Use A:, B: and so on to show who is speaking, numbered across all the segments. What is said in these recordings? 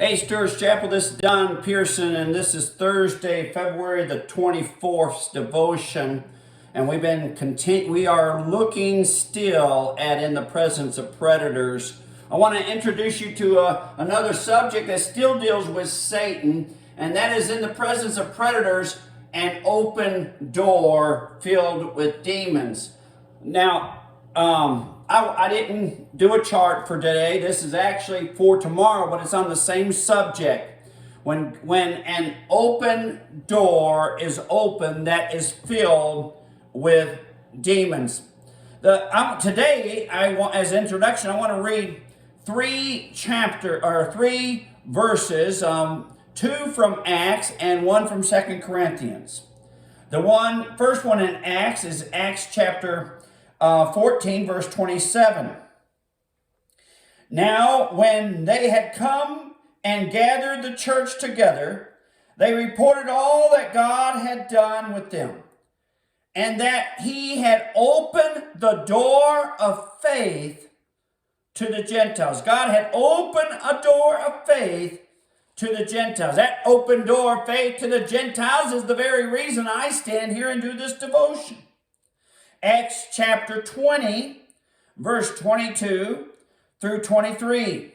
A: Hey, Sturge Chapel, this is Don Pierson, and this is Thursday, February the 24th's devotion. And we are looking still at In the Presence of Predators. I want to introduce you to another subject that still deals with Satan, and that is In the Presence of Predators, an open door filled with demons. Now, I didn't do a chart for today. This is actually for tomorrow, but it's on the same subject. When an open door is open, that is filled with demons. Today, as introduction, I want to read three verses, two from Acts and one from 2 Corinthians. The first one in Acts is Acts chapter 14, verse 27. Now, when they had come and gathered the church together, they reported all that God had done with them, and that he had opened the door of faith to the Gentiles. God had opened a door of faith to the Gentiles. That open door of faith to the Gentiles is the very reason I stand here and do this devotion. Acts chapter 20, verse 22 through 23.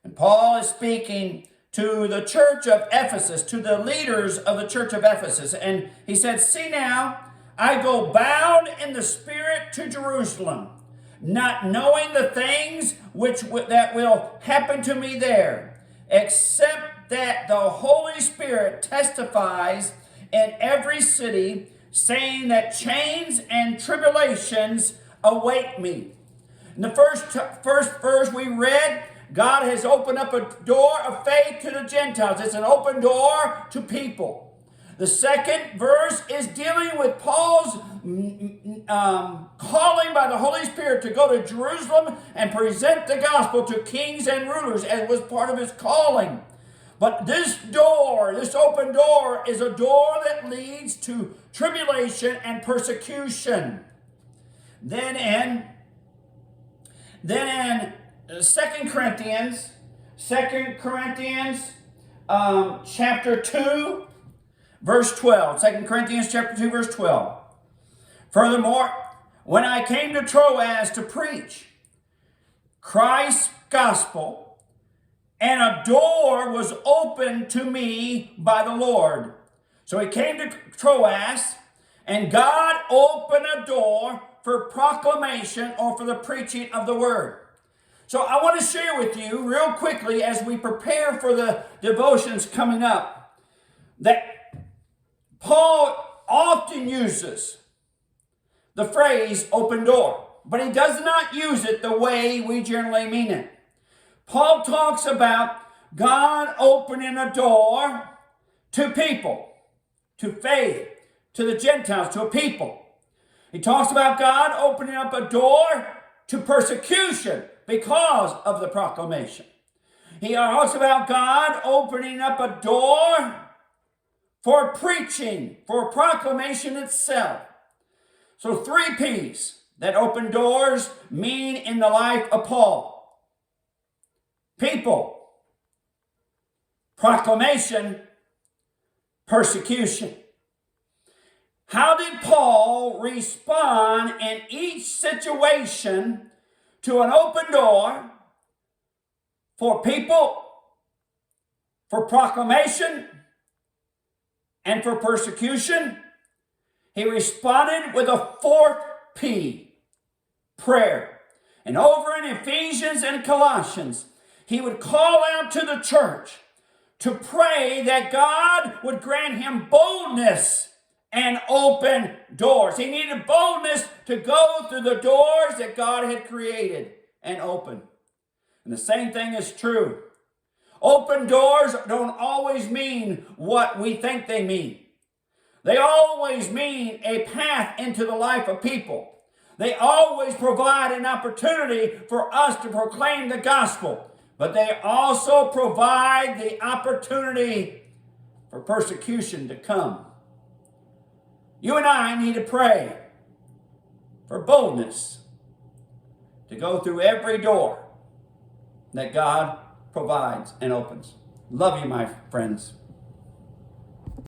A: And Paul is speaking to the church of Ephesus, to the leaders of the church of Ephesus. And he said, "See now, I go bound in the Spirit to Jerusalem, not knowing the things that will happen to me there, except that the Holy Spirit testifies in every city, saying that chains and tribulations await me." In the first verse we read, God has opened up a door of faith to the Gentiles. It's an open door to people. The second verse is dealing with Paul's calling by the Holy Spirit to go to Jerusalem and present the gospel to kings and rulers, as was part of his calling. But this open door, is a door that leads to tribulation and persecution. Then in 2 Corinthians chapter 2, verse 12. 2 Corinthians chapter 2, verse 12. Furthermore, when I came to Troas to preach Christ's gospel, and a door was opened to me by the Lord. So he came to Troas, and God opened a door for proclamation or for the preaching of the word. So I want to share with you real quickly as we prepare for the devotions coming up, that Paul often uses the phrase open door, but he does not use it the way we generally mean it. Paul talks about God opening a door to people, to faith, to the Gentiles, to a people. He talks about God opening up a door to persecution because of the proclamation. He talks about God opening up a door for preaching, for proclamation itself. So 3 P's that open doors mean in the life of Paul: people, proclamation, persecution. How did Paul respond in each situation to an open door for people, for proclamation, and for persecution? He responded with a 4th P, prayer. And over in Ephesians and Colossians, he would call out to the church to pray that God would grant him boldness and open doors. He needed boldness to go through the doors that God had created and opened. And the same thing is true. Open doors don't always mean what we think they mean. They always mean a path into the life of people. They always provide an opportunity for us to proclaim the gospel. But they also provide the opportunity for persecution to come. You and I need to pray for boldness to go through every door that God provides and opens. Love you, my friends.